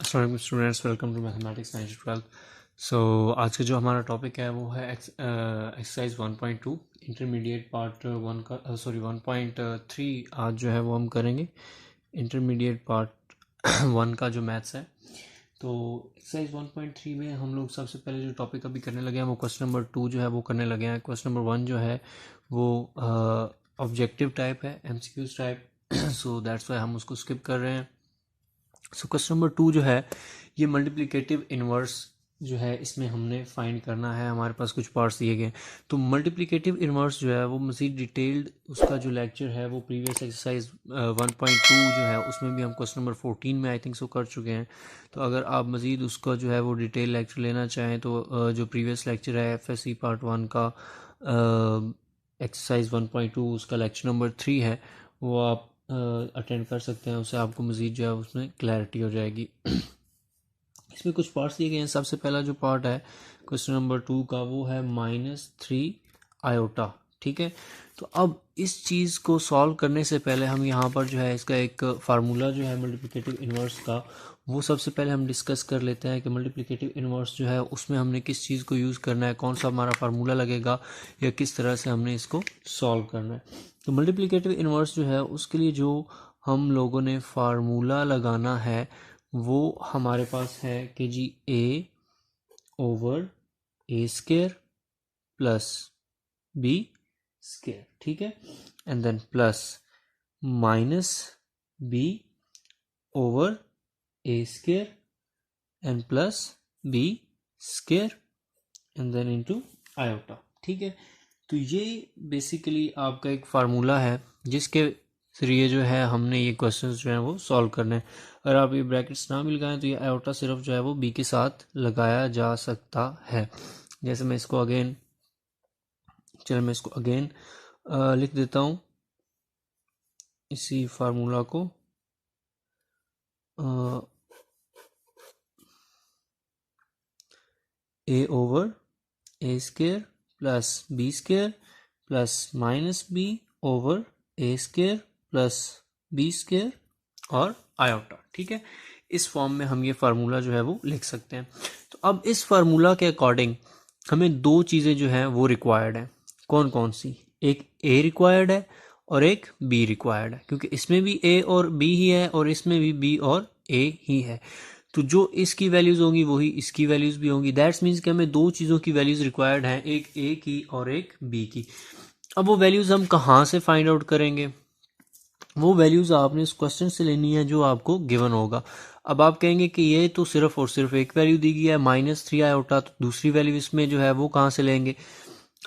अस्सलाम students, welcome to mathematics 9 to 12। So आज का जो हमारा टॉपिक है वो है एक्सरसाइज 1.2 इंटरमीडिएट पार्ट 1 का 1.3। आज जो है वो हम करेंगे इंटरमीडिएट पार्ट 1 का जो मैथ्स है। तो एक्सरसाइज 1.3 में हम लोग सबसे पहले जो टॉपिक अभी करने लगे हैं वो क्वेश्चन नंबर 2 जो है वो करने लगे हैं। क्वेश्चन नंबर 1 जो है वो ऑब्जेक्टिव टाइप है, MCQs type. So that's why हम उसको स्किप कर रहे हैं। सो क्वेश्चन नंबर 2 जो है ये मल्टीप्लिकेटिव इन्वर्स जो है इसमें हमने फाइंड करना है। हमारे पास कुछ पार्ट्स दिए गए हैं। तो मल्टीप्लिकेटिव इन्वर्स जो है वो मज़ीद डिटेल्ड उसका जो लेक्चर है वो प्रीवियस एक्सरसाइज 1.2 जो है उसमें भी हम क्वेश्चन नंबर 14 में आई थिंक सो कर चुके हैं। तो अगर आप मज़ीद उसका जो है वो डिटेल लेक्चर लेना चाहें तो जो प्रीवियस लेक्चर है FSC पार्ट 1 का एक्सरसाइज 1.2 उसका लेक्चर नंबर 3 है, वो आप अटेंड कर सकते हैं। उससे आपको मज़ीद जो है उसमें क्लैरिटी हो जाएगी। इसमें कुछ पार्ट्स दिए गए हैं। सबसे पहला जो पार्ट है क्वेश्चन नंबर 2 का वो है -3 आयोटा। ठीक है, तो अब इस चीज़ को सॉल्व करने से पहले हम यहाँ पर जो है इसका एक फार्मूला जो है मल्टीप्लिकेटिव इन्वर्स का वो सबसे पहले हम डिस्कस कर लेते हैं कि मल्टीप्लिकेटिव इन्वर्स जो है उसमें हमने किस चीज़ को यूज़ करना है, कौन सा हमारा फार्मूला लगेगा या किस तरह से हमने इसको सॉल्व करना है। तो मल्टीप्लिकेटिव इन्वर्स जो है उसके लिए जो हम लोगों ने फार्मूला लगाना है वो हमारे पास है कि जी A/A² प्लस B²। ठीक है, and then plus -B/A² and plus B² and then into iota. ठीक है, तो ये बेसिकली आपका एक फार्मूला है जिसके जरिए जो है हमने ये क्वेश्चंस जो है वो सॉल्व करने हैं। अगर आप ये ब्रैकेट्स ना मिल गए तो ये आयोटा सिर्फ जो है वो बी के साथ लगाया जा सकता है। जैसे मैं इसको अगेन लिख देता हूँ इसी फार्मूला को। A/A² plus B² plus -B/A² plus B² और आयोटा। ठीक है, इस फॉर्म में हम ये फार्मूला जो है वो लिख सकते हैं। तो अब इस फार्मूला के अकॉर्डिंग हमें दो चीज़ें जो हैं वो रिक्वायर्ड हैं। कौन कौन सी? एक A रिक्वायर्ड है और एक B रिक्वायर्ड है, क्योंकि इसमें भी A और B ही है और इसमें भी B और A ही है। तो जो इसकी वैल्यूज़ होंगी वही इसकी वैल्यूज़ भी होंगी। दैट्स मीन्स कि हमें दो चीज़ों की वैल्यूज़ रिक्वायर्ड हैं, एक A की और एक B की। अब वो वैल्यूज़ हम कहाँ से फाइंड आउट करेंगे? वो वैल्यूज़ आपने इस क्वेश्चन से लेनी है जो आपको गिवन होगा। अब आप कहेंगे कि ये तो सिर्फ और सिर्फ एक वैल्यू दी गई है -3 आयोटा, तो दूसरी वैल्यू इसमें जो है वो कहाँ से लेंगे?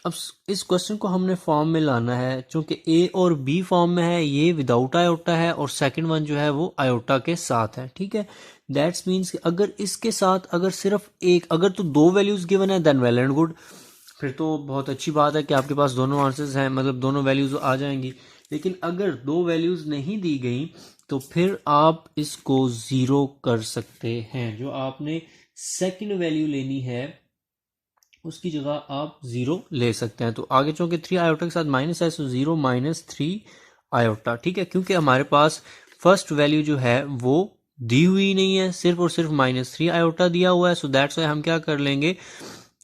अब इस क्वेश्चन को हमने फॉर्म में लाना है। चूंकि A और B फॉर्म में है, ये विदाउट आयोटा है और सेकंड वन जो है वो आयोटा के साथ है। ठीक है, दैट्स मीन्स कि अगर इसके साथ अगर सिर्फ एक, अगर तो दो वैल्यूज गिवन है देन वेल एंड गुड, फिर तो बहुत अच्छी बात है कि आपके पास दोनों आंसर्स हैं, मतलब दोनों वैल्यूज आ जाएंगी। लेकिन अगर दो वैल्यूज नहीं दी गई तो फिर आप इसको ज़ीरो कर सकते हैं। जो आपने सेकंड वैल्यू लेनी है उसकी जगह आप ज़ीरो ले सकते हैं। तो आगे चूंकि 3 आयोटा के साथ माइनस है, सो 0 -3 आयोटा। ठीक है, क्योंकि हमारे पास फर्स्ट वैल्यू जो है वो दी हुई नहीं है, सिर्फ और सिर्फ -3 आयोटा दिया हुआ है। सो दैट्स वाई हम क्या कर लेंगे,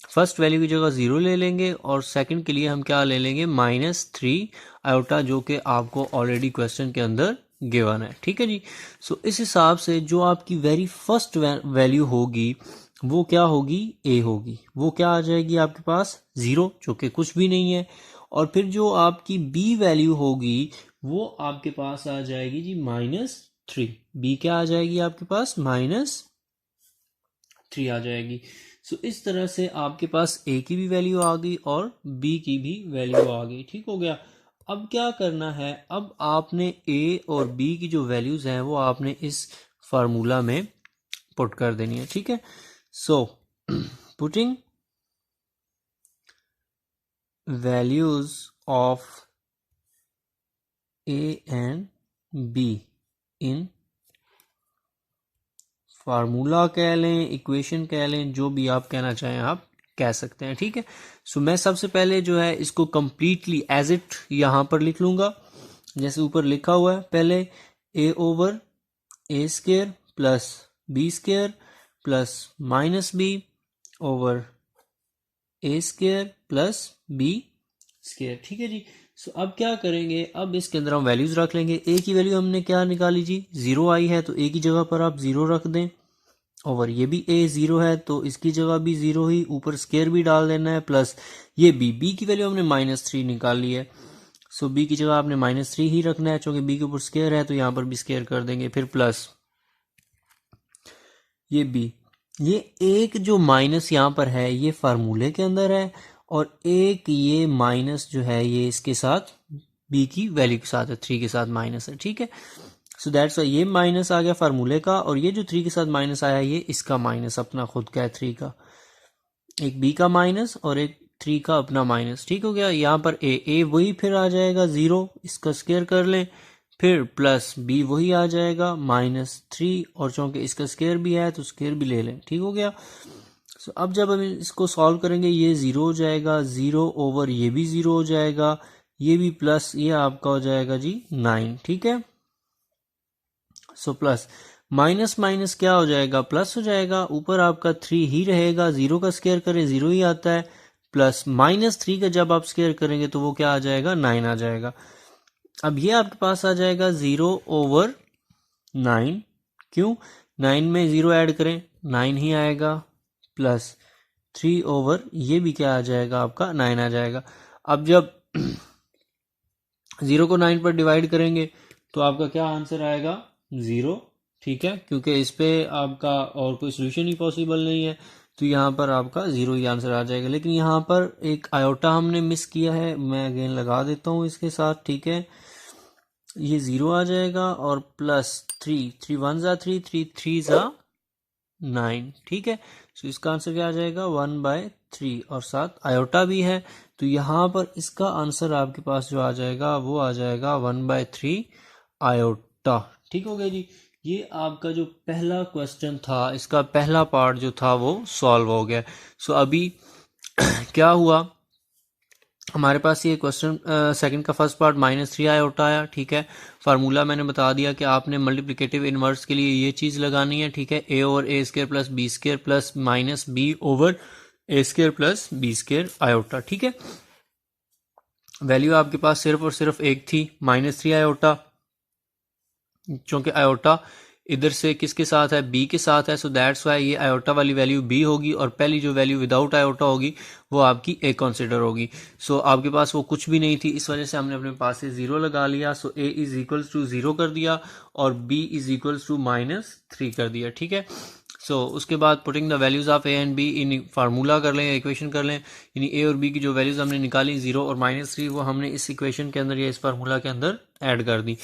फर्स्ट वैल्यू की जगह 0 ले लेंगे और सेकंड के लिए हम क्या ले लेंगे, -3 आयोटा, जो कि आपको ऑलरेडी क्वेश्चन के अंदर गिवन है। ठीक है जी, सो इस हिसाब से जो आपकी वेरी फर्स्ट वैल्यू होगी वो क्या होगी, A होगी। वो क्या आ जाएगी आपके पास, 0, जो कि कुछ भी नहीं है। और फिर जो आपकी B वैल्यू होगी वो आपके पास आ जाएगी जी -3। B क्या आ जाएगी आपके पास, -3 आ जाएगी। सो इस तरह से आपके पास A की भी वैल्यू आ गई और B की भी वैल्यू आ गई। ठीक हो गया। अब क्या करना है, अब आपने A और B की जो वैल्यूज हैं वो आपने इस फार्मूला में पुट कर देनी है। ठीक है, so putting values of A and B in formula कह लें, इक्वेशन कह लें, जो भी आप कहना चाहें आप कह सकते हैं। ठीक है, सो मैं सबसे पहले जो है इसको कंप्लीटली एज इट यहाँ पर लिख लूँगा जैसे ऊपर लिखा हुआ है। पहले A/A² plus B square plus minus B over A square plus B square. ठीक है जी। सो अब क्या करेंगे, अब इसके अंदर हम वैल्यूज रख लेंगे। ए की वैल्यू हमने क्या निकाली जी, 0 आई है, तो ए की जगह पर आप 0 रख दें। और ये भी ए 0 है तो इसकी जगह भी 0 ही, ऊपर स्क्वायर भी डाल देना है, प्लस ये बी की वैल्यू हमने -3 निकाली है। सो बी की जगह आपने -3 ही रखना है, क्योंकि बी के ऊपर स्क्वायर है तो यहाँ पर भी स्क्वायर कर देंगे। फिर प्लस ये बी, ये एक जो माइनस यहाँ पर है ये फार्मूले के अंदर है, और एक ये माइनस जो है ये इसके साथ बी की वैल्यू के साथ है, 3 के साथ माइनस है। ठीक है, सो दैट्स वाई ये माइनस आ गया फार्मूले का, और ये जो 3 के साथ माइनस आया ये इसका माइनस अपना खुद का है 3 का, एक बी का माइनस और एक 3 का अपना माइनस। ठीक हो गया। यहाँ पर ए वही फिर आ जाएगा 0, इसका स्क्वायर कर लें, फिर प्लस बी वही आ जाएगा -3, और चूंकि इसका स्क्वायर भी है तो स्क्वायर भी ले लें। ठीक हो गया। सो अब जब हम इसको सॉल्व करेंगे ये 0 हो जाएगा, 0 ओवर ये भी 0 हो जाएगा, ये भी प्लस ये आपका हो जाएगा जी 9। ठीक है, सो प्लस माइनस माइनस क्या हो जाएगा, प्लस हो जाएगा, ऊपर आपका 3 ही रहेगा, 0 का स्क्वायर करें 0 ही आता है, प्लस -3 का जब आप स्क्वायर करेंगे तो वो क्या आ जाएगा, 9 आ जाएगा। अब ये आपके पास आ जाएगा 0 ओवर 9, क्यों, 9 में 0 ऐड करें 9 ही आएगा, प्लस 3 ओवर ये भी क्या आ जाएगा आपका 9 आ जाएगा। अब जब 0 को 9 पर डिवाइड करेंगे तो आपका क्या आंसर आएगा, 0। ठीक है, क्योंकि इस पे आपका और कोई सोल्यूशन ही पॉसिबल नहीं है, तो यहाँ पर आपका 0 ही आंसर आ जाएगा। लेकिन यहाँ पर एक आयोटा हमने मिस किया है, मैं अगेन लगा देता हूँ इसके साथ। ठीक है, ये 0 आ जाएगा और प्लस 3 1 जा 3 3 जा 9। ठीक है, सो इसका आंसर क्या आ जाएगा, 1/3, और साथ आयोटा भी है, तो यहाँ पर इसका आंसर आपके पास जो आ जाएगा वो आ जाएगा 1/3 आयोटा। ठीक हो गया जी। ये आपका जो पहला क्वेश्चन था, इसका पहला पार्ट जो था वो सॉल्व हो गया। सो अभी क्या हुआ, हमारे पास ये क्वेश्चन सेकंड का फर्स्ट पार्ट -3 आयोटा आया। ठीक है, फार्मूला मैंने बता दिया कि आपने मल्टीप्लिकेटिव इनवर्स के लिए ये चीज़ लगानी है। ठीक है, A over A square plus B square plus minus B over A square plus B square iota. ठीक है, वैल्यू आपके पास सिर्फ और सिर्फ एक थी, -3 आयोटा, क्योंकि आयोटा इधर से किसके साथ है, बी के साथ है, सो दैट्स वाई ये आयोटा वाली वैल्यू बी होगी, और पहली जो वैल्यू विदाउट आयोटा होगी वो आपकी ए कंसिडर होगी। सो आपके पास वो कुछ भी नहीं थी, इस वजह से हमने अपने पास से 0 लगा लिया। सो ए इज इक्वल्स टू 0 कर दिया और बी इज इक्वल्स टू -3 कर दिया। ठीक है, सो उसके बाद putting the values of A and be in formula कर लें, इक्वेशन कर लें, यानी ए और बी की जो वैल्यूज हमने निकाली 0 और -3 वो हमने इस इक्वेशन के अंदर या इस फार्मूला के अंदर ऐड कर दी।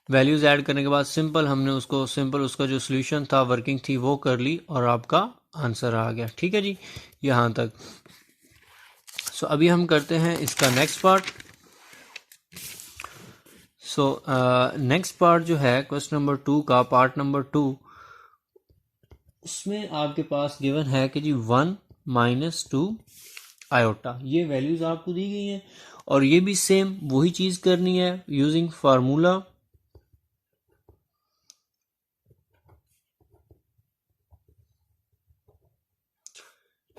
वैल्यूज ऐड करने के बाद सिंपल हमने उसका जो सोल्यूशन था, वर्किंग थी, वो कर ली और आपका आंसर आ गया। ठीक है जी, यहाँ तक। सो अभी हम करते हैं इसका next part. So next part जो है क्वेश्चन नंबर 2 का, पार्ट नंबर 2, उसमें आपके पास गिवन है कि जी 1 - 2 आयोटा, ये वैल्यूज आपको दी गई हैं, और ये भी सेम वही चीज करनी है यूजिंग फार्मूला।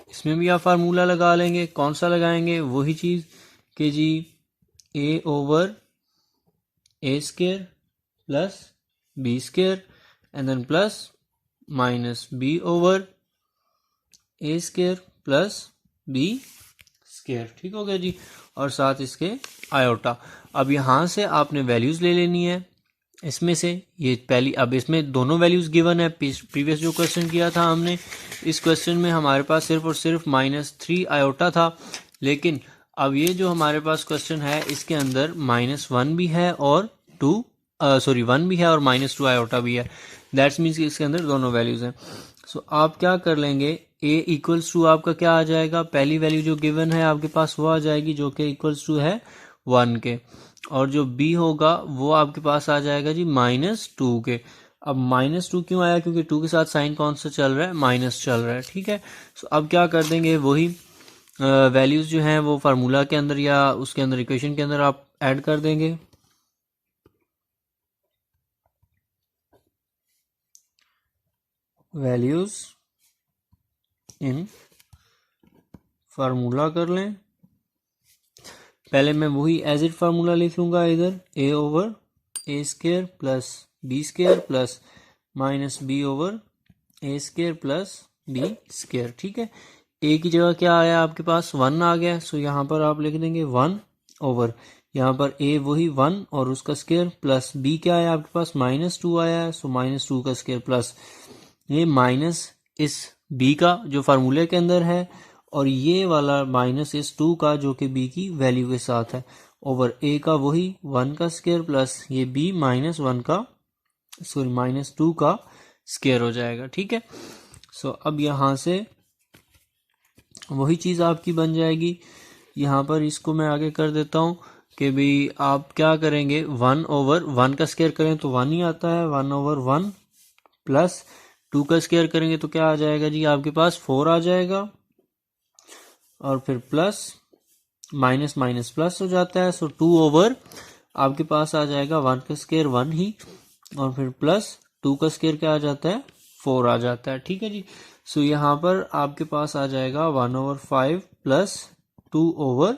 इसमें भी आप फार्मूला लगा लेंगे, कौन सा लगाएंगे, वही चीज कि जी A over A square plus B square and then plus minus B over A square plus B square. ठीक हो गया जी, और साथ इसके आयोटा। अब यहाँ से आपने वैल्यूज ले लेनी है इसमें से, ये पहली, अब इसमें दोनों वैल्यूज गिवन है, प्रीवियस जो क्वेश्चन किया था हमने, इस क्वेश्चन में हमारे पास सिर्फ और सिर्फ -3 आयोटा था, लेकिन अब ये जो हमारे पास क्वेश्चन है इसके अंदर -1 भी है और 1 भी है और -2 आयोटा भी है, दैट्स मीन्स कि इसके अंदर दोनों वैल्यूज हैं। सो आप क्या कर लेंगे, a इक्वल्स टू आपका क्या आ जाएगा, पहली वैल्यू जो गिवन है आपके पास वो आ जाएगी जो कि इक्वल्स टू है 1 के, और जो b होगा वो आपके पास आ जाएगा जी -2 के। अब -2 क्यों आया, क्योंकि 2 के साथ साइन कौन सा चल रहा है, माइनस चल रहा है। ठीक है, सो अब क्या कर देंगे, वही वैल्यूज जो हैं वो फार्मूला के अंदर या उसके अंदर इक्वेशन के अंदर आप ऐड कर देंगे। वैल्यूज इन फार्मूला कर लें। पहले मैं वही एज इट फार्मूला लिख लूंगा, इधर a over A square plus B square plus minus B over A square plus B square. ठीक है, a की जगह क्या आया आपके पास, 1 आ गया, सो यहाँ पर आप लिख देंगे 1 ओवर, यहाँ पर a वही 1 और उसका स्केयर प्लस b क्या आया आपके पास, -2 आया है, सो -2 का स्केयर प्लस ये माइनस इस b का जो फार्मूले के अंदर है और ये वाला माइनस इस 2 का जो कि b की वैल्यू के साथ है, ओवर a का वही 1 का स्केयर प्लस ये b -1 का -2 का स्केयर हो जाएगा। ठीक है, सो अब यहाँ से वही चीज़ आपकी बन जाएगी। यहाँ पर इसको मैं आगे कर देता हूँ कि भाई आप क्या करेंगे, 1 ओवर 1 का स्केयर करें तो 1 ही आता है, 1 ओवर 1 प्लस 2 का स्केयर करेंगे तो क्या आ जाएगा जी आपके पास 4 आ जाएगा, और फिर प्लस माइनस माइनस प्लस हो जाता है, सो 2 ओवर आपके पास आ जाएगा 1 का स्केयर 1 ही, और फिर प्लस 2 का स्केयर क्या आ जाता है 4 आ जाता है। ठीक है जी, सो यहाँ पर आपके पास आ जाएगा 1 ओवर 5 प्लस 2 ओवर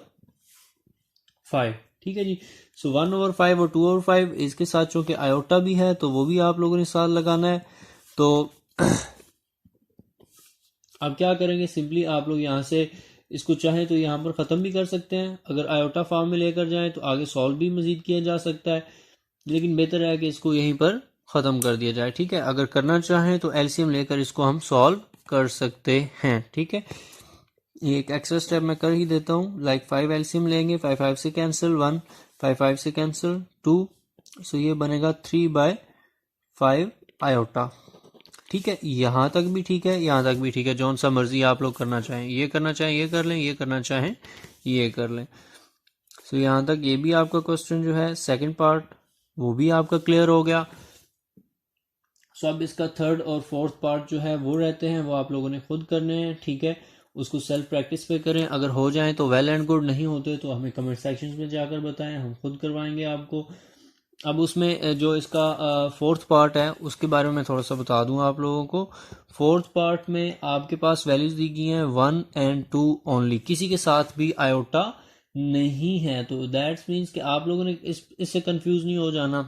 5। ठीक है जी, सो 1 ओवर 5 और 2 ओवर 5, इसके साथ चूंकि आयोटा भी है तो वो भी आप लोगों ने साथ लगाना है। तो अब क्या करेंगे, सिंपली आप लोग यहाँ से इसको चाहें तो यहाँ पर ख़त्म भी कर सकते हैं, अगर आयोटा फॉर्म में लेकर जाएं तो आगे सॉल्व भी मज़ीद किया जा सकता है, लेकिन बेहतर है कि इसको यहीं पर ख़त्म कर दिया जाए। ठीक है, अगर करना चाहें तो एलसीएम लेकर इसको हम सॉल्व कर सकते हैं। ठीक है, ये एक एक्स्ट्रा स्टेप मैं कर ही देता हूँ, लाइक 5 एलसीएम लेंगे, 5 5 से कैंसिल 1, 5 5 से कैंसिल 2, सो ये बनेगा 3/5 आयोटा। ठीक है, यहाँ तक भी ठीक है, यहाँ तक भी ठीक है, जौन सा मर्जी आप लोग करना चाहें, ये करना चाहें ये कर लें, ये करना चाहें ये कर लें। सो यहाँ तक ये भी आपका क्वेश्चन जो है सेकंड पार्ट वो भी आपका क्लियर हो गया। सो अब इसका थर्ड और फोर्थ पार्ट जो है वो रहते हैं, वो आप लोगों ने खुद करने हैं। ठीक है, उसको सेल्फ प्रैक्टिस पे करें, अगर हो जाए तो वेल एंड गुड, नहीं होते तो हमें कमेंट सेक्शंस में जाकर बताएं, हम खुद करवाएंगे आपको। अब उसमें जो इसका फोर्थ पार्ट है उसके बारे में मैं थोड़ा सा बता दूं आप लोगों को। फोर्थ पार्ट में आपके पास वैल्यूज दी गई हैं 1 और 2 ओनली, किसी के साथ भी आयोटा नहीं है, तो दैट्स मीन्स कि आप लोगों ने इससे कंफ्यूज नहीं हो जाना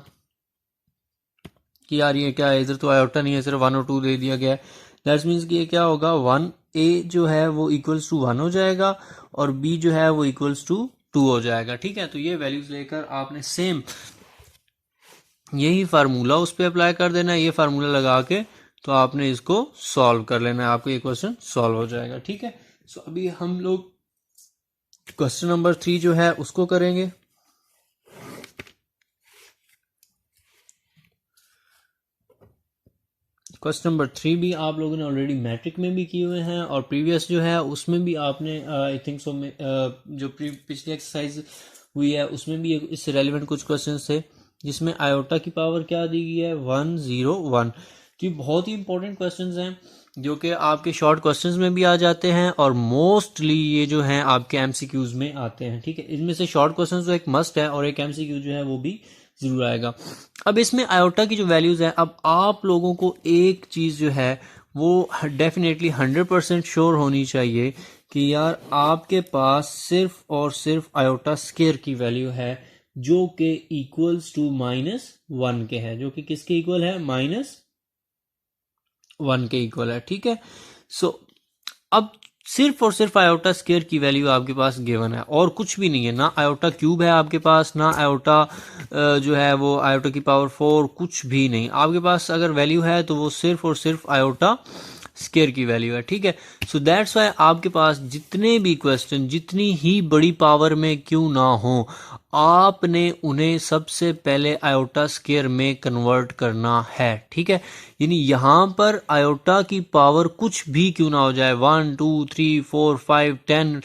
कि यार ये क्या है, इधर तो आयोटा नहीं है, सिर्फ 1 और 2 दे दिया गया है। दैट्स मीन्स कि ये क्या होगा, 1a जो है वो इक्वल्स टू 1 हो जाएगा और b जो है वो इक्वल्स टू 2 हो जाएगा। ठीक है, तो ये वैल्यूज लेकर आपने सेम यही फार्मूला उस पर अप्लाई कर देना है, ये फार्मूला लगा के तो आपने इसको सॉल्व कर लेना है, आपको ये क्वेश्चन सॉल्व हो जाएगा। ठीक है, सो अभी हम लोग क्वेश्चन नंबर 3 जो है उसको करेंगे। क्वेश्चन नंबर 3 भी आप लोगों ने ऑलरेडी मैट्रिक में भी किए हुए हैं और प्रीवियस जो है उसमें भी आपने आई थिंक सो में जो पिछली एक्सरसाइज हुई है उसमें भी इससे रेलिवेंट कुछ क्वेश्चंस थे, जिसमें आयोटा की पावर क्या दी गई है 101। तो ये बहुत ही इंपॉर्टेंट क्वेश्चंस हैं जो कि आपके शॉर्ट क्वेश्चंस में भी आ जाते हैं और मोस्टली ये जो हैं आपके एमसीक्यूज में आते हैं। ठीक है, इनमें से शॉर्ट क्वेश्चंस तो एक मस्ट है और एक एमसीक्यू जो है वो भी जरूर आएगा। अब इसमें आयोटा की जो वैल्यूज है, अब आप लोगों को एक चीज जो है वो डेफिनेटली 100% श्योर होनी चाहिए कि यार आपके पास सिर्फ और सिर्फ आयोटा स्केयर की वैल्यू है जो कि इक्वल्स टू -1 के है, जो कि किसके इक्वल है, -1 के इक्वल है। ठीक है, सो अब सिर्फ और सिर्फ आयोटा स्केयर की वैल्यू आपके पास गिवन है और कुछ भी नहीं है, ना आयोटा क्यूब है आपके पास, ना आयोटा जो है वो आयोटा की पावर 4, कुछ भी नहीं आपके पास। अगर वैल्यू है तो वो सिर्फ और सिर्फ आयोटा स्केयर की वैल्यू है। ठीक है, सो दैट्स वाई आपके पास जितने भी क्वेश्चन जितनी ही बड़ी पावर में क्यों ना हो, आपने उन्हें सबसे पहले आयोटा स्केयर में कन्वर्ट करना है। ठीक है, यानी यहां पर आयोटा की पावर कुछ भी क्यों ना हो जाए, 1 2 3 4 5 10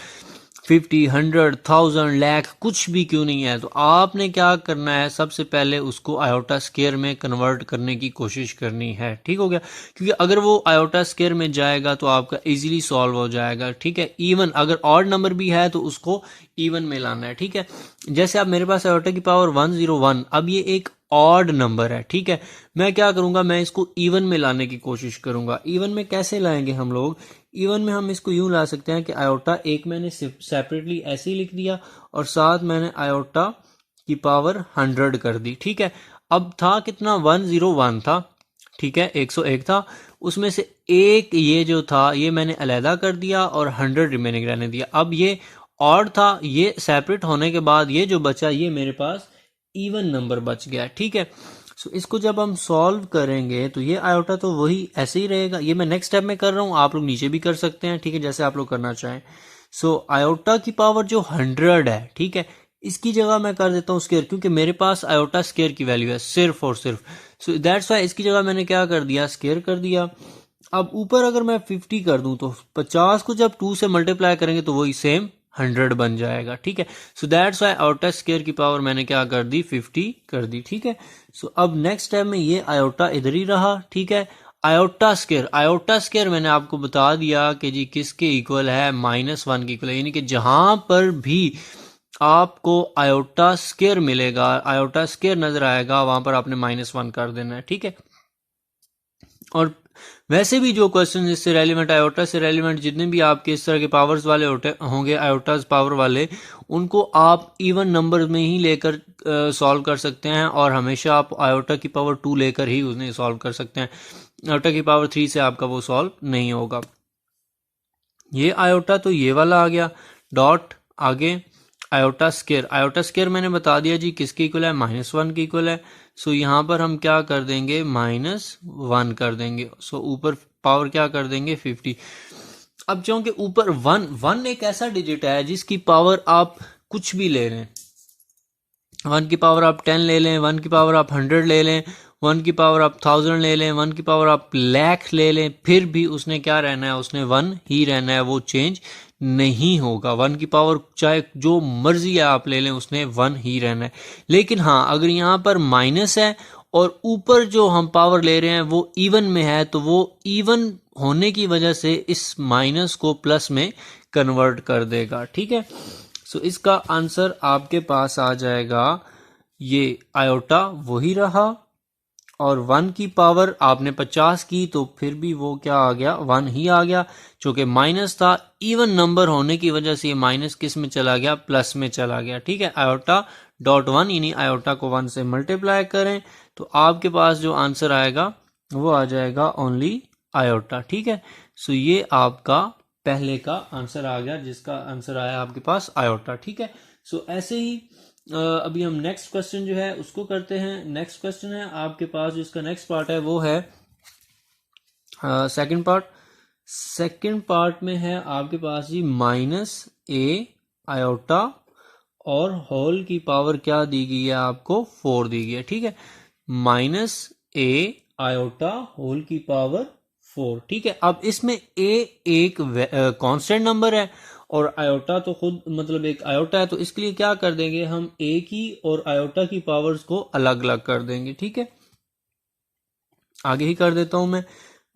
50 100 1000 लाख कुछ भी क्यों नहीं है, तो आपने क्या करना है, सबसे पहले उसको आयोटा स्केयर में कन्वर्ट करने की कोशिश करनी है। ठीक हो गया, क्योंकि अगर वो आयोटा स्केयर में जाएगा तो आपका इजीली सॉल्व हो जाएगा। ठीक है, इवन अगर ऑड नंबर भी है तो उसको इवन में लाना है। ठीक है, जैसे आप मेरे पास आयोटा की पावर 101, अब ये एक ऑड नंबर है, ठीक है। मैं क्या करूंगा, मैं इसको इवन में लाने की कोशिश करूंगा। इवन में कैसे लाएंगे हम लोग, इवन में हम इसको यूं ला सकते हैं कि आयोटा एक मैंने सेपरेटली ऐसे ही लिख दिया और साथ मैंने आयोटा की पावर 100 कर दी, ठीक है। अब था कितना, 101 था, ठीक है, 101 था, उसमें से एक ये जो था ये मैंने अलहदा कर दिया और 100 रिमेनिंग रहने दिया। अब ये ऑड था, ये सेपरेट होने के बाद ये जो बचा ये मेरे पास इवन नंबर बच गया, ठीक है। सो इसको जब हम सॉल्व करेंगे तो ये आयोटा तो वही ऐसे ही रहेगा। ये मैं नेक्स्ट स्टेप में कर रहा हूँ, आप लोग नीचे भी कर सकते हैं, ठीक है, जैसे आप लोग करना चाहें। सो आयोटा की पावर जो 100 है, ठीक है, इसकी जगह मैं कर देता हूँ स्केयर, क्योंकि मेरे पास आयोटा स्केयर की वैल्यू है सिर्फ और सिर्फ। सो दैट्स वाई इसकी जगह मैंने क्या कर दिया, स्केयर कर दिया। अब ऊपर अगर मैं 50 कर दूं तो 50 को जब 2 से मल्टीप्लाई करेंगे तो वही सेम 100 बन जाएगा, ठीक है। So that's why iota square की पावर मैंने क्या कर दी, 50 कर दी, ठीक है। सो अब नेक्स्ट टाइम में ये आयोटा इधर ही रहा, ठीक है। आयोटा स्केयर मैंने आपको बता दिया कि जी किसके इक्वल है, -1 के इक्वल है, यानी कि जहां पर भी आपको आयोटा स्केयर मिलेगा, आयोटा स्केयर नजर आएगा, वहां पर आपने -1 कर देना है, ठीक है। और वैसे भी जो क्वेश्चन इससे रेलिवेंट, आयोटा से रेलिवेंट जितने भी आपके इस तरह के पावर्स वाले होंगे, आयोटाज पावर वाले, उनको आप इवन नंबर में ही लेकर सॉल्व कर सकते हैं और हमेशा आप आयोटा की पावर 2 लेकर ही उन्हें सॉल्व कर सकते हैं। आयोटा की पावर 3 से आपका वो सॉल्व नहीं होगा। ये आयोटा तो ये वाला आ गया, डॉट आगे आयोटा स्केयर मैंने बता दिया जी किसके इक्वल है, -1 के इक्वल है। सो यहां पर हम क्या कर देंगे, -1 कर देंगे। सो ऊपर पावर क्या कर देंगे, 50। अब क्योंकि ऊपर 1 एक ऐसा डिजिट है जिसकी पावर आप कुछ भी ले लें, 1 की पावर आप 10 ले लें, 1 की पावर आप 100 ले लें, 1 की पावर आप 1000 ले लें, 1 की पावर आप लाख ले लें, फिर भी उसने क्या रहना है, उसने 1 ही रहना है, वो चेंज नहीं होगा। 1 की पावर चाहे जो मर्जी है आप ले लें, उसने 1 ही रहना है। लेकिन हाँ, अगर यहाँ पर माइनस है और ऊपर जो हम पावर ले रहे हैं वो इवन में है, तो वो इवन होने की वजह से इस माइनस को प्लस में कन्वर्ट कर देगा, ठीक है। सो इसका आंसर आपके पास आ जाएगा, ये आयोटा वही रहा और 1 की पावर आपने 50 की तो फिर भी वो क्या आ गया, 1 ही आ गया। चूंकि माइनस था, इवन नंबर होने की वजह से ये माइनस किस में चला गया, प्लस में चला गया, ठीक है। आयोटा डॉट 1, यानी आयोटा को 1 से मल्टीप्लाई करें तो आपके पास जो आंसर आएगा वो आ जाएगा ओनली आयोटा, ठीक है। सो ये आपका पहले का आंसर आ गया, जिसका आंसर आया आपके पास आयोटा, ठीक है। सो ऐसे ही अभी हम नेक्स्ट क्वेश्चन जो है उसको करते हैं। नेक्स्ट क्वेश्चन है आपके पास, जिसका नेक्स्ट पार्ट है वो है सेकंड पार्ट। सेकंड पार्ट में है आपके पास जी -a आयोटा और होल की पावर क्या दी गई है आपको, 4 दी गई है, ठीक है। -a आयोटा होल की पावर 4, ठीक है। अब इसमें a एक कांस्टेंट नंबर है और आयोटा तो खुद मतलब एक आयोटा है, तो इसके लिए क्या कर देंगे हम, a की और आयोटा की पावर्स को अलग अलग कर देंगे, ठीक है। आगे ही कर देता हूं मैं,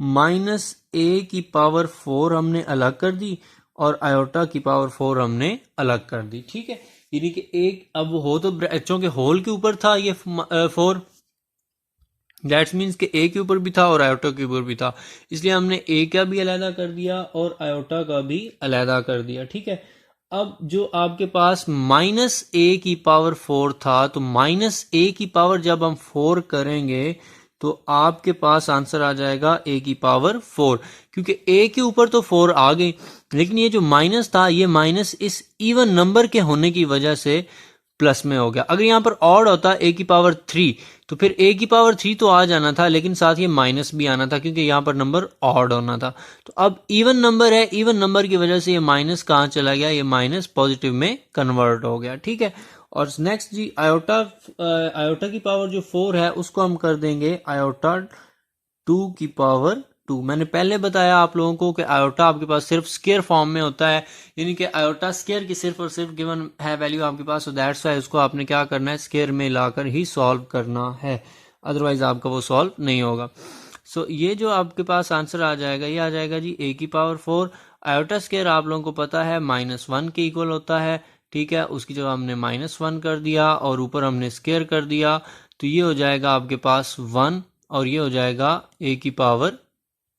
-a की पावर 4 हमने अलग कर दी और आयोटा की पावर 4 हमने अलग कर दी, ठीक है। यानी कि एक अब हो तो चूंकि होल के ऊपर था ये 4, दैट्स मीन्स के ए के ऊपर भी था और आयोटा के ऊपर भी था, इसलिए हमने ए का भी अलहदा कर दिया और आयोटा का भी अलहदा कर दिया, ठीक है। अब जो आपके पास -a की पावर 4 था, तो -a की पावर जब हम 4 करेंगे तो आपके पास आंसर आ जाएगा a की पावर 4, क्योंकि a के ऊपर तो 4 आ गई, लेकिन ये जो माइनस था, ये माइनस इस इवन नंबर के होने की वजह से प्लस में हो गया। अगर यहां पर ऑड होता a की पावर 3 तो फिर a की पावर 3 तो आ जाना था, लेकिन साथ ये माइनस भी आना था, क्योंकि यहां पर नंबर ऑड होना था। तो अब इवन नंबर है, इवन नंबर की वजह से ये माइनस कहां चला गया, ये माइनस पॉजिटिव में कन्वर्ट हो गया, ठीक है। और नेक्स्ट जी आयोटा की पावर जो 4 है उसको हम कर देंगे आयोटा 2 की पावर 2। मैंने पहले बताया आप लोगों को कि आयोटा आपके पास सिर्फ स्केयर फॉर्म में होता है, यानी कि आयोटा स्केयर की सिर्फ और सिर्फ गिवन है वैल्यू आपके पास, सो दैट्स वाई उसको आपने क्या करना है, स्केयर में लाकर ही सॉल्व करना है, अदरवाइज आपका वो सॉल्व नहीं होगा। सो ये जो आपके पास आंसर आ जाएगा, ये आ जाएगा जी a की पावर 4। आयोटा स्केयर आप लोगों को पता है -1 के इक्वल होता है, ठीक है। उसकी जगह हमने -1 कर दिया और ऊपर हमने स्केयर कर दिया, तो ये हो जाएगा आपके पास 1 और ये हो जाएगा a की पावर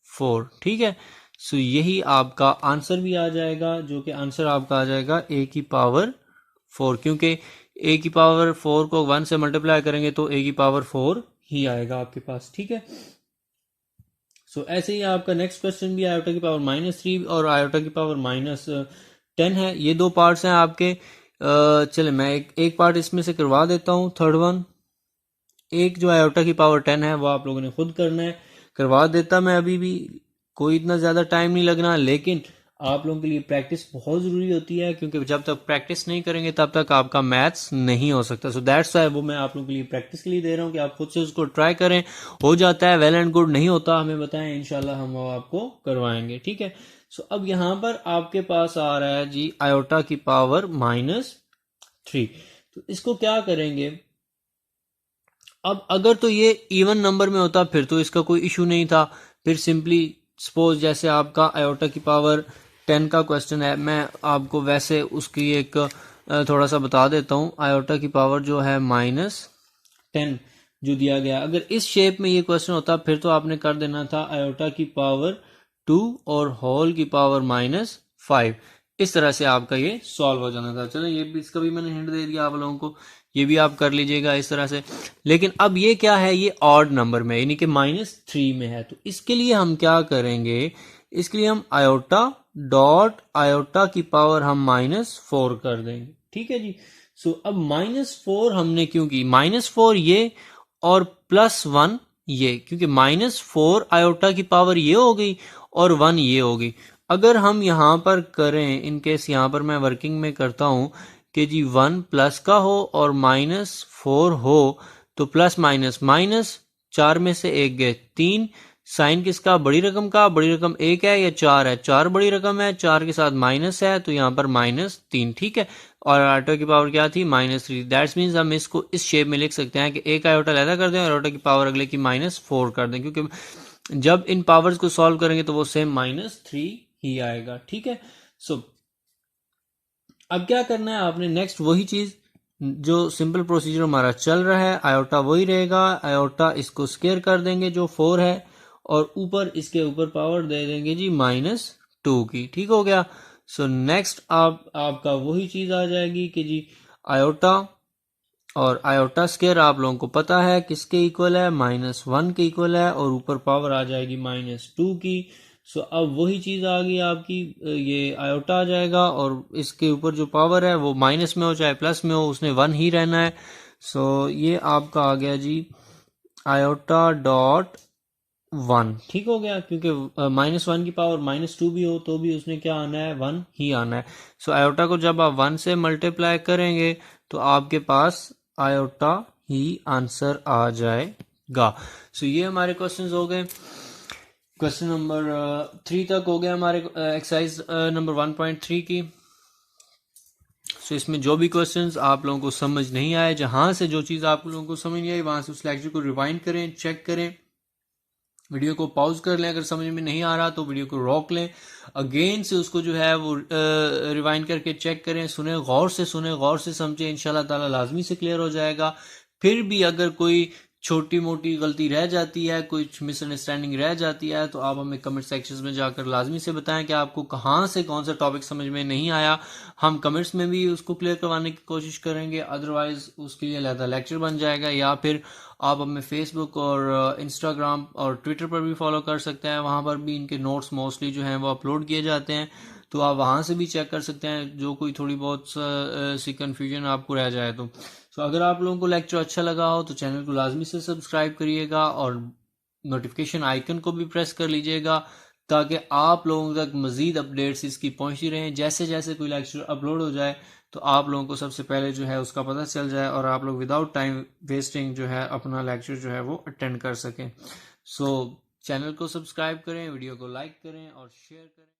4, ठीक है। सो यही आपका आंसर भी आ जाएगा, जो कि आंसर आपका आ जाएगा a की पावर 4, क्योंकि a की पावर 4 को 1 से मल्टीप्लाई करेंगे तो a की पावर 4 ही आएगा आपके पास, ठीक है। सो ऐसे ही आपका नेक्स्ट क्वेश्चन भी आयोटा की पावर -3 और आयोटा की पावर -10 है। ये दो पार्ट्स हैं आपके। चले मैं एक पार्ट इसमें से करवा देता हूँ, थर्ड वन। एक जो आयोटा की पावर 10 है वो आप लोगों ने खुद करना है, करवा देता मैं अभी भी, कोई इतना ज़्यादा टाइम नहीं लगना, लेकिन आप लोगों के लिए प्रैक्टिस बहुत ज़रूरी होती है, क्योंकि जब तक प्रैक्टिस नहीं करेंगे तब तक आपका मैथ्स नहीं हो सकता। सो दैट्स वाई वो मैं आप लोगों के लिए प्रैक्टिस के लिए दे रहा हूँ कि आप खुद से उसको ट्राई करें। हो जाता है वेल एंड गुड, नहीं होता हमें बताएं, इंशाल्लाह हम वो आपको करवाएंगे, ठीक है। सो अब यहाँ पर आपके पास आ रहा है जी आयोटा की पावर -3। तो इसको क्या करेंगे, अब अगर तो ये इवन नंबर में होता फिर तो इसका कोई इशू नहीं था, फिर सिंपली सपोज जैसे आपका आयोटा की पावर 10 का क्वेश्चन है, मैं आपको वैसे उसकी एक थोड़ा सा बता देता हूँ। आयोटा की पावर जो है -10 जो दिया गया, अगर इस शेप में ये क्वेश्चन होता फिर तो आपने कर देना था आयोटा की पावर 2 और होल की पावर -5, इस तरह से आपका ये सॉल्व हो जाना था। चलो ये भी, इसका भी मैंने हिंट दे दिया आप लोगों को, ये भी आप कर लीजिएगा इस तरह से। लेकिन अब ये क्या है, ये ऑड नंबर में यानी कि -3 में है, तो इसके लिए हम क्या करेंगे, इसके लिए हम आयोटा डॉट आयोटा की पावर हम -4 कर देंगे, ठीक है जी। सो अब -4 हमने क्यों की, -4 ये और +1 ये, क्योंकि -4 आयोटा की पावर ये हो गई और 1 ये हो गई। अगर हम यहाँ पर करें, इन केस यहाँ पर मैं वर्किंग में करता हूँ कि जी 1 प्लस का हो और -4 हो, तो प्लस माइनस माइनस, 4 में से 1 गए 3, साइन किसका, बड़ी रकम का, बड़ी रकम 1 है या 4 है, 4 बड़ी रकम है, 4 के साथ माइनस है तो यहाँ पर -3, ठीक है। और आयोटा की पावर क्या थी, -3, दैट्स मीन्स हम इसको इस शेप में लिख सकते हैं कि एक आयोटा अलग कर दें और आयोटा की पावर अगले की -4 कर दें, क्योंकि जब इन पावर्स को सॉल्व करेंगे तो वो सेम -3 ही आएगा, ठीक है। सो अब क्या करना है आपने, नेक्स्ट वही चीज जो सिंपल प्रोसीजर हमारा चल रहा है, आयोटा वही रहेगा, आयोटा इसको स्केयर कर देंगे जो 4 है और ऊपर इसके ऊपर पावर दे देंगे जी -2 की, ठीक हो गया। सो नेक्स्ट आपका वही चीज आ जाएगी कि जी आयोटा और आयोटा स्केयर आप लोगों को पता है किसके इक्वल है, -1 के इक्वल है, और ऊपर पावर आ जाएगी -2 की। सो अब वही चीज आ गई आपकी, ये आयोटा आ जाएगा और इसके ऊपर जो पावर है वो माइनस में हो चाहे प्लस में हो, उसने 1 ही रहना है। सो ये आपका आ गया जी आयोटा डॉट 1, ठीक हो गया, क्योंकि -1 की पावर -2 भी हो तो भी उसने क्या आना है, 1 ही आना है। सो आयोटा को जब आप 1 से मल्टीप्लाई करेंगे तो आपके पास आयोटा ही आंसर आ जाएगा। सो ये हमारे क्वेश्चंस हो गए, क्वेश्चन नंबर 3 तक हो गया हमारे एक्सरसाइज नंबर 1.3 की। सो इसमें जो भी क्वेश्चंस आप लोगों को समझ नहीं आए, जहां से जो चीज़ आप लोगों को समझ नहीं आई वहां से उस लेक्चर को रिवाइंड करें, चेक करें, वीडियो को पॉज कर लें, अगर समझ में नहीं आ रहा तो वीडियो को रोक लें, अगेन से उसको जो है वो रिवाइंड करके चेक करें, सुने, गौर से समझें, इंशाल्लाह ताला लाजमी से क्लियर हो जाएगा। फिर भी अगर कोई छोटी मोटी गलती रह जाती है, कुछ मिसअंडरस्टैंडिंग रह जाती है, तो आप हमें कमेंट सेक्शन में जाकर लाजमी से बताएं कि आपको कहाँ से कौन सा टॉपिक समझ में नहीं आया। हम कमेंट्स में भी उसको क्लियर करवाने की कोशिश करेंगे, अदरवाइज उसके लिए अलग लेक्चर बन जाएगा, या फिर आप हमें फेसबुक और इंस्टाग्राम और ट्विटर पर भी फॉलो कर सकते हैं, वहाँ पर भी इनके नोट्स मोस्टली जो हैं वो अपलोड किए जाते हैं, तो आप वहाँ से भी चेक कर सकते हैं जो कोई थोड़ी बहुत सी कन्फ्यूजन आपको रह जाए तो। अगर आप लोगों को लेक्चर अच्छा लगा हो तो चैनल को लाजमी से सब्सक्राइब करिएगा और नोटिफिकेशन आइकन को भी प्रेस कर लीजिएगा, ताकि आप लोगों तक मजीद अपडेट्स इसकी पहुंचती रहें। जैसे जैसे कोई लेक्चर अपलोड हो जाए तो आप लोगों को सबसे पहले जो है उसका पता चल जाए और आप लोग विदाउट टाइम वेस्टिंग जो है अपना लेक्चर जो है वो अटेंड कर सकें। सो चैनल को सब्सक्राइब करें, वीडियो को लाइक करें और शेयर करें।